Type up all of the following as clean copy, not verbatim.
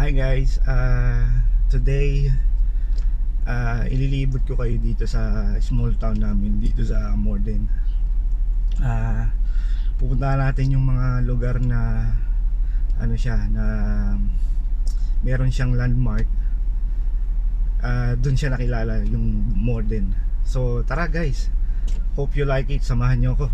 Hi guys, today ililibot ko kayo dito sa small town namin dito sa Morden. Pupuntahan natin yung mga lugar na ano siya, na meron siyang landmark. Doon siya nakilala, yung Morden. So tara guys, hope you like it, samahan nyo ako.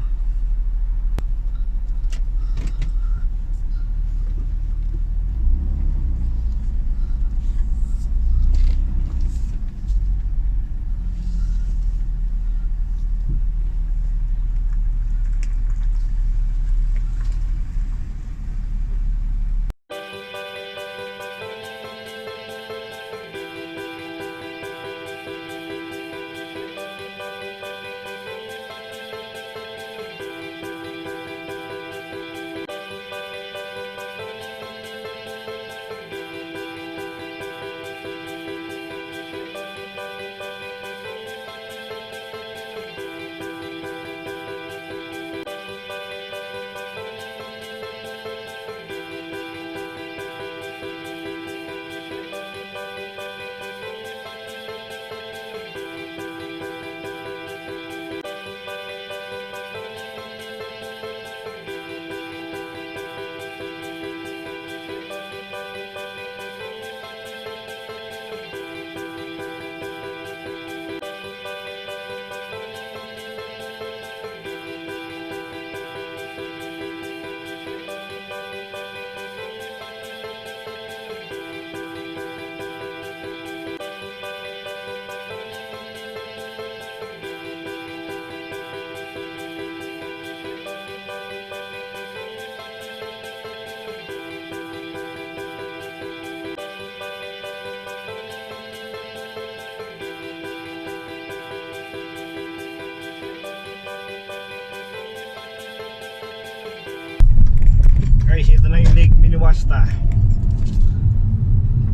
Guys, ito na yung Lake Minnewaska.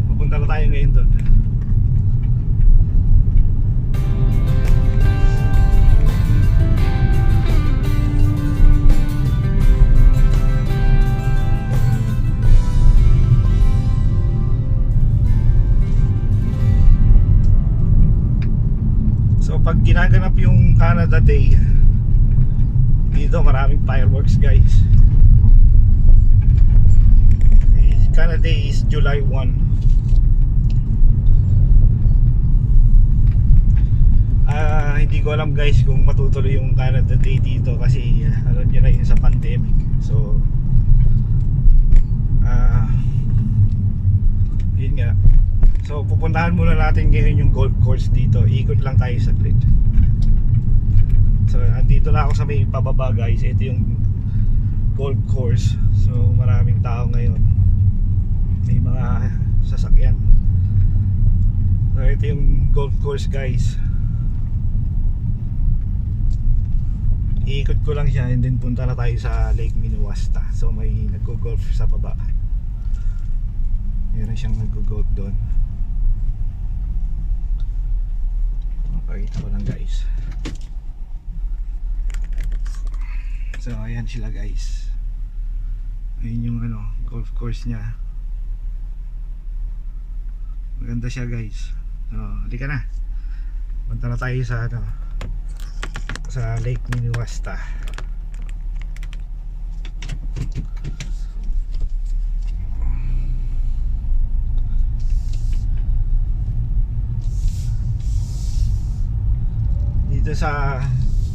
Pupunta na tayo ngayon doon. So pag ginaganap yung Canada Day, dito maraming fireworks guys. Canada Day is July 1. Hindi ko alam guys kung matutuloy yung Canada Day dito kasi alam nyo na yun sa pandemic. So yun nga. So pupuntahan muna natin ngayon yung golf course dito. Ikot lang tayo saglit. So andito na ako sa may pababa guys. Ito yung golf course. So maraming tao ngayon, may mga sasakyan. So ito yung golf course guys. Iikot ko lang siya and then punta na tayo sa Lake Minnewaska. So may naggo-golf sa baba. Meron siyang naggo-golf doon. Pakita ko lang guys. So ayan sila guys. Ayun yung golf course niya. Maganda siya guys. So, halika na. Punta na tayo sa sa Lake Minnewaska. Dito sa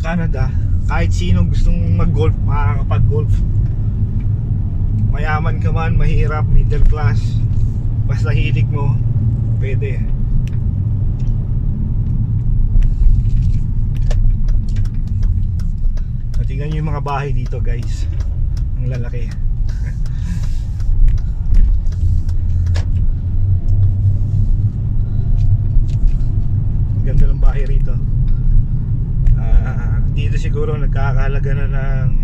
Canada, kahit sino gustong mag-golf, makakapag-golf. Mayaman ka man, mahirap, middle class, basta hilig mo, pwede. Tingnan nyo yung mga bahay dito guys. Ang lalaki. Ganda ng bahay rito. Dito siguro nagkakahalaga na ng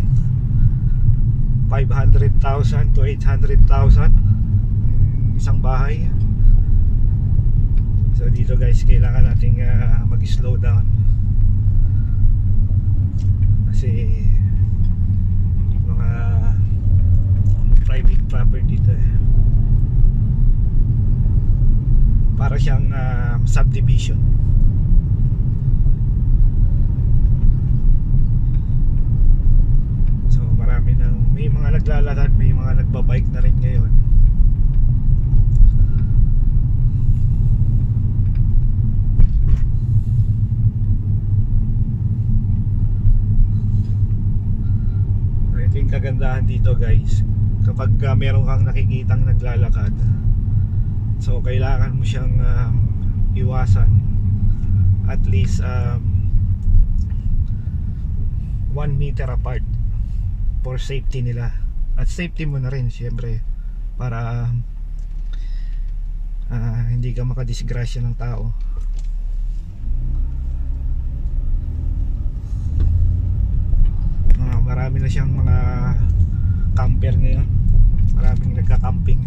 500,000 to 800,000 isang bahay. So dito guys, kailangan nating mag-slow down kasi mga private property dito eh. para siyang subdivision. So marami nang, may mga naglalakad, may mga nagbabike na rin ngayon. Ito yung kagandahan dito guys, kapag meron kang nakikitang naglalakad, so kailangan mo siyang iwasan at least 1 meter apart for safety nila, at safety mo na rin syempre, para hindi ka makadisgrasya ng tao. Marami na siyang mga camper ngayon, maraming nagka-camping,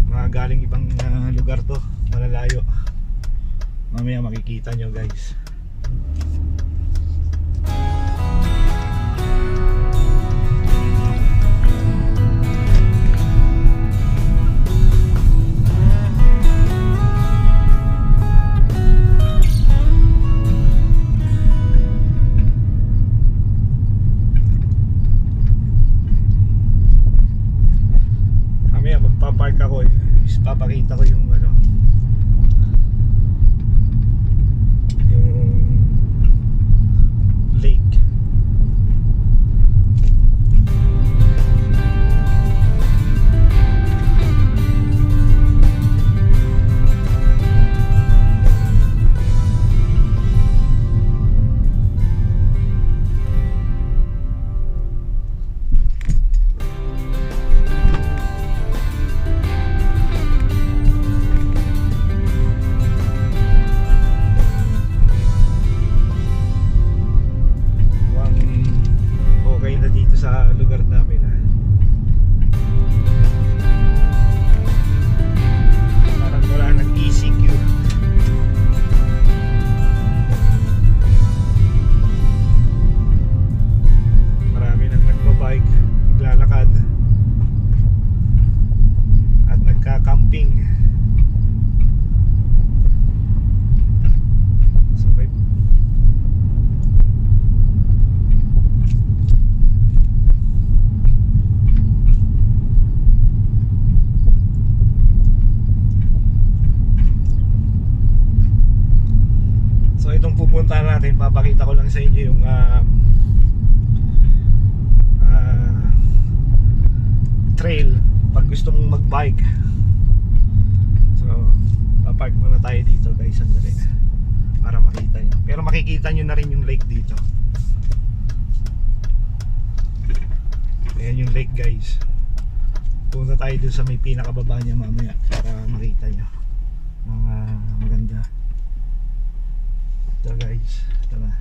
mga galing ibang lugar to, malalayo. Mamaya makikita nyo guys. Magpapark ako, papakita ko yung yung lake. Sa lugar namin parang wala ng ECQ. Marami nang nagbabike, naglalakad at nagka-camping. Itong pupuntahan natin, papakita ko lang sa inyo yung trail pag gusto mong magbike. So papark muna tayo dito guys, sandali para makita nyo, pero makikita nyo na rin yung lake dito. Ayan yung lake guys. Punta tayo dun sa may pinakababa niya mamaya para makita nyo ng maganda. Ito guys, ito na.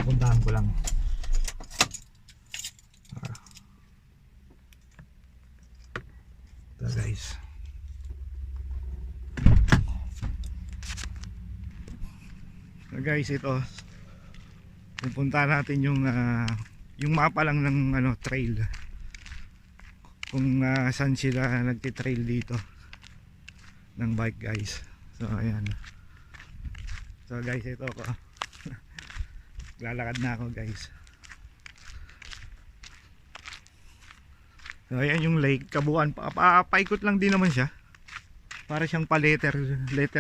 Pupuntahan ko lang. Ito guys. So guys, ito. Pupuntahan natin yung mapa lang ng trail. Kung saan sila nagti-trail dito ng bike guys. So ayan. So guys, ito ako. Lalakad na ako guys. So ayan yung lake, kabuuan paikot lang din naman siya. Para siyang pa letter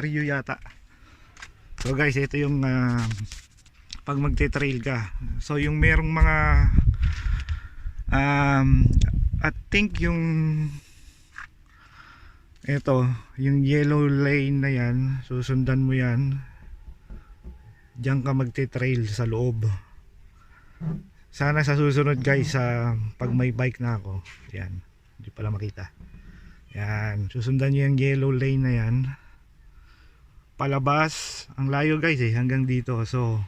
U yata. So guys, ito yung pag magte-trail ka. So yung merong mga I think yung ito, yung yellow lane na yan, susundan mo yan. Diyan ka magte-trail sa loob. Sana sa susunod guys, pag may bike na ako, yan, hindi pala makita. Yan, susundan nyo yung yellow lane na yan. Palabas, ang layo guys hanggang dito. So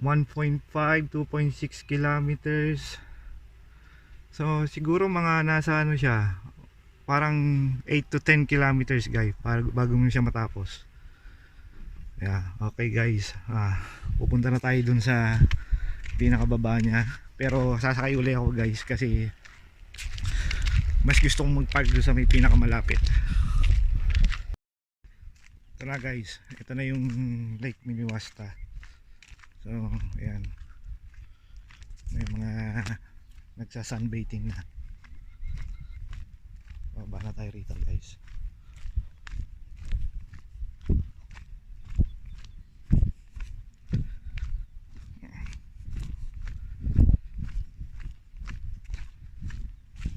1.5, 2.6 kilometers. So siguro mga nasa siya, parang 8 to 10 kilometers guys, bago mo siya matapos. Yeah, okay guys, pupunta na tayo dun sa pinakababa niya, pero sasakay uli ako guys kasi mas gusto kong mag-park doon sa may pinakamalapit. Tara guys, ito na yung Lake Minnewaska. So ayan, may mga nagsa-sunbathing na. Baba na tayo rito guys.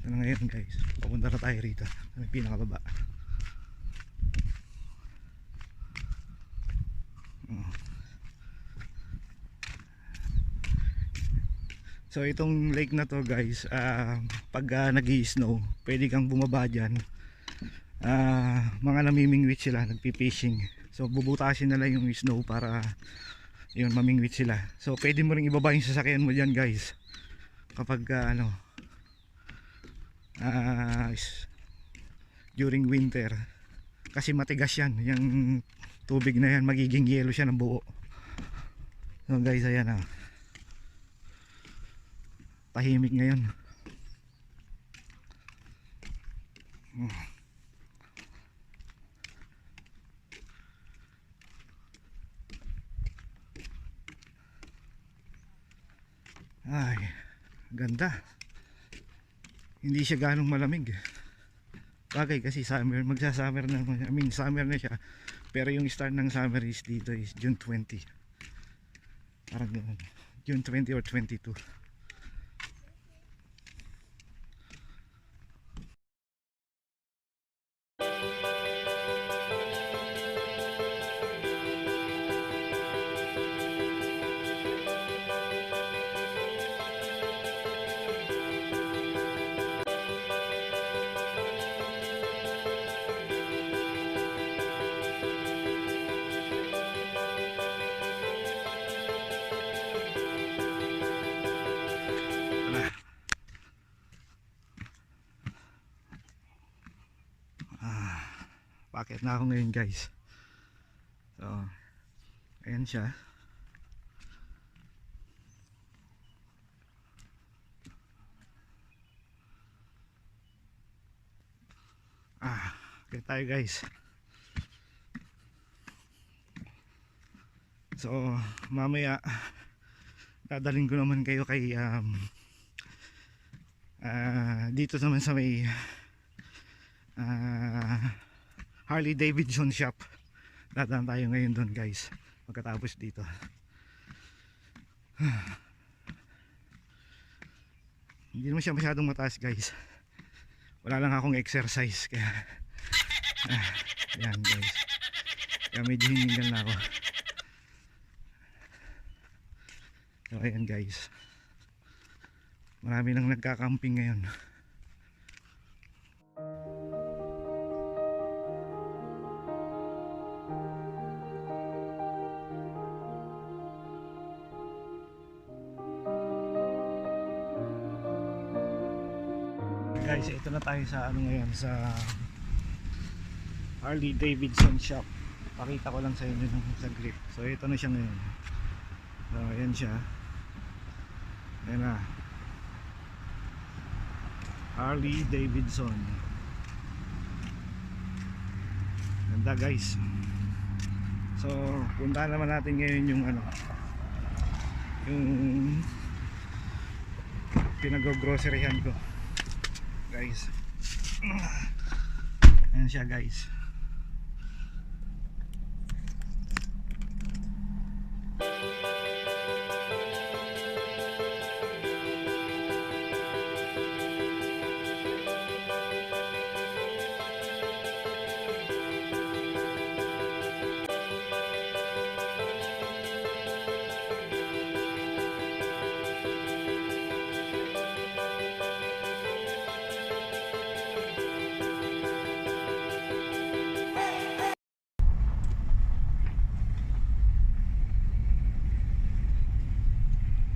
Ano ngayon guys, papunta na tayo rito sa pinakababa. So itong lake na to guys, pag nag-i-snow pwede kang bumaba dyan. Mga namimingwit sila, nagpi-fishing. So bubutasin nila yung snow para yun, mamingwit sila. So pwede mo ring ibaba yung sasakyan mo dyan guys kapag during winter, kasi matigas yan, yung tubig na yan magiging yelo siya ng buo. So guys, ayan tahimik ngayon. Ay, ganda. Hindi siya ganong malamig. Bagay kasi summer, magsa-summer na, I mean summer na siya. Pero yung start ng summer is dito is June 20. Parang ganun. June 20 or 22. Bakit na ako ngayon guys. So ayan siya. Okay tayo guys. So mamaya dadalhin ko naman kayo kay dito naman sa may Harley Davidson shop. Dadaan tayo ngayon doon guys pagkatapos dito. Hindi naman siya masyadong mataas guys, wala lang akong exercise kaya yan guys, kaya medyo hiningal na ako. So ayan guys, marami nang nagkakamping ngayon. Guys, ito na tayo sa ano ngayon, sa Harley Davidson shop. Pakita ko lang sa inyo ng saglit. So ito na siya ngayon. So ayan siya. Ayan na, Harley Davidson. Ganda guys. So punta naman natin ngayon yung ano, yung pinag-groceryhan ko guys. Ayan siya guys.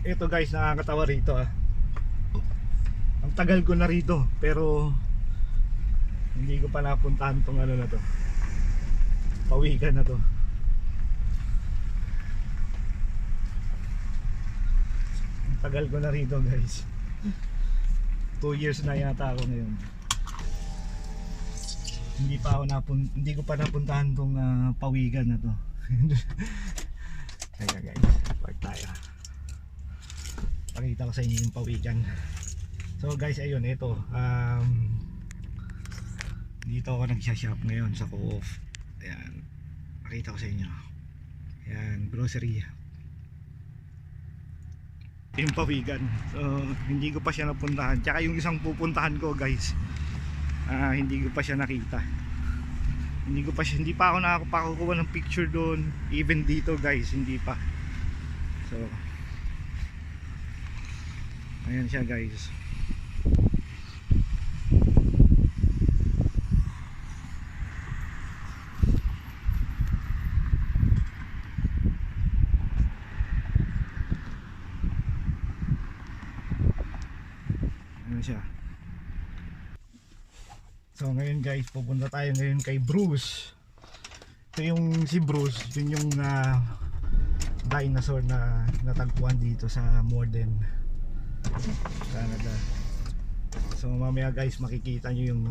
Ito guys, nakakatawa rito Ang tagal ko na rito pero hindi ko pa napuntahan tong ano na to, pawikan na to. Ang tagal ko na rito guys, 2 years na yata ako ngayon. hindi ko pa napuntahan tong pawigan na to. Kaya guys, park tayo. Pakita ko sa inyo yung pawigan. So guys, ayun, ito dito ako nagsha-shop ngayon sa Co-op. Ayan, pakita ko sa inyo. Ayan, grocery. Yung pawigan. So hindi ko pa siya napuntahan. Tsaka yung isang pupuntahan ko guys, hindi ko pa siya nakita. Hindi pa ako nakakakuha ng picture doon. Even dito guys, hindi pa. So ayan siya guys. Ayan siya. So ngayon guys, pupunta tayo ngayon kay Bruce. Ito yung si Bruce, yun yung dinosaur na natagpuan dito sa Morden, Canada. So mamaya guys, makikita nyo yung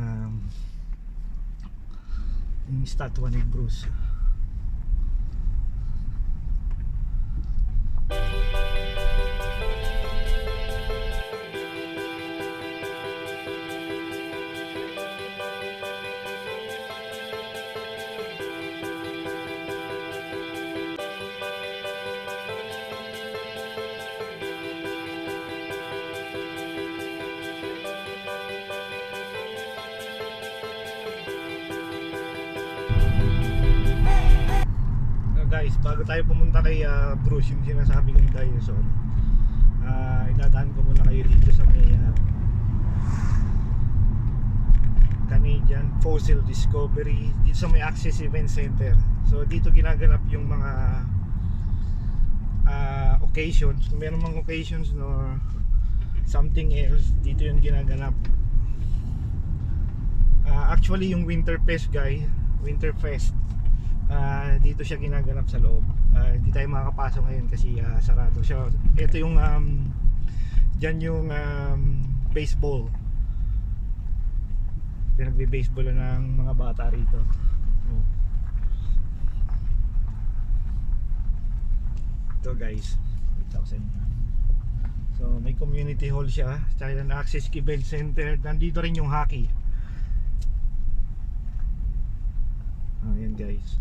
statue ni Bruce. Guys, bago tayo pumunta kay Bruce, yung sinasabi kong dinosaur, idadaan ko muna kayo dito sa may Canadian Fossil Discovery, dito sa may Access Event Center. So dito ginaganap yung mga occasions. Kung meron mga occasions or something else, dito yung ginaganap. Actually yung Winterfest guys, Winterfest, dito siya ginaganap sa loob. Hindi tayo makakapasok ngayon kasi sarado siya. Ito yung dyan yung baseball, pinagbe-baseball ng mga bata rito. Ito guys, 8,000. So may community hall siya, tsaka na access event center. Nandito rin yung hockey. Ayan guys.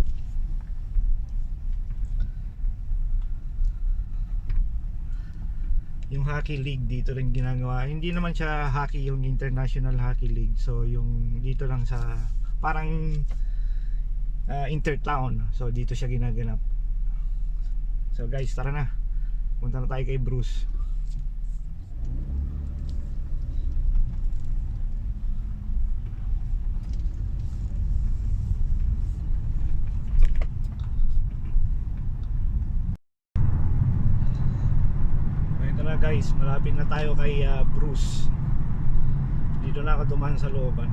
Yung hockey league dito rin ginagawa. Hindi naman siya hockey yung International Hockey League. So yung dito lang sa parang intertown. So dito siya ginaganap. So guys, tara na. Punta na tayo kay Bruce. Guys, malapit na tayo kay Bruce. Dito na ako dumaan sa looban.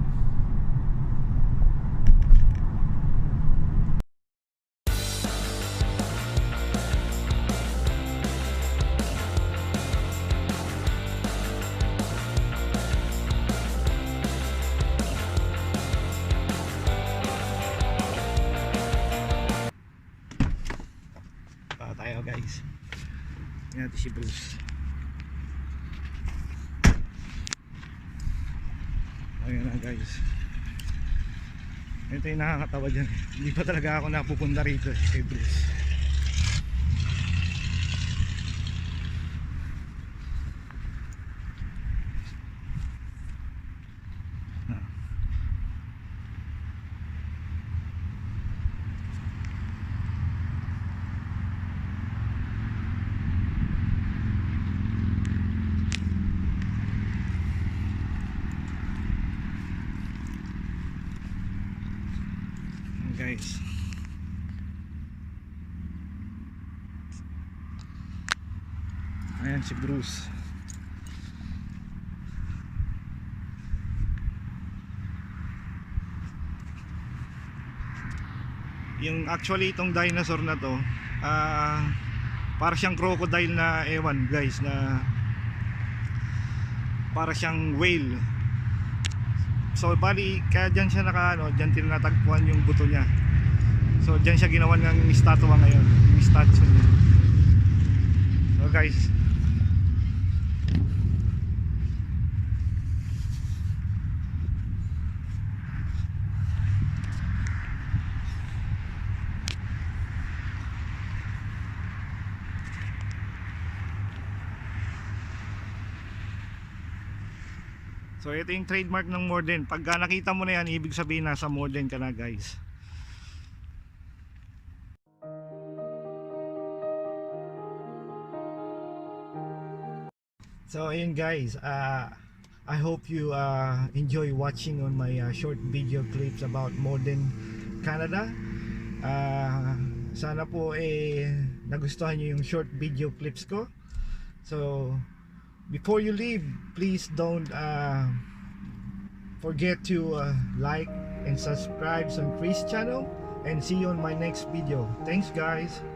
Pa tayo guys. Yan natin si Bruce. Ayan na guys. Ito yung nakakatawa dyan. Hindi pa talaga ako napupunta rito kay Bruce. Guys, ayan si Bruce. Yung actually itong dinosaur na to, para siyang crocodile na ewan guys, na para siyang whale. So bali, kaya dyan siya dyan tinatagpuan yung buto niya. So dyan siya ginawa ng estatwa ngayon, yung statue niya. So guys, so ito yung trademark ng Morden. Pagka nakita mo na yan, ibig sabihin nasa Morden ka na, guys. So ayun guys, I hope you enjoy watching on my short video clips about Morden, Canada. Sana po nagustuhan nyo yung short video clips ko. So before you leave, please don't forget to like and subscribe on Chris channel, and see you on my next video. Thanks guys.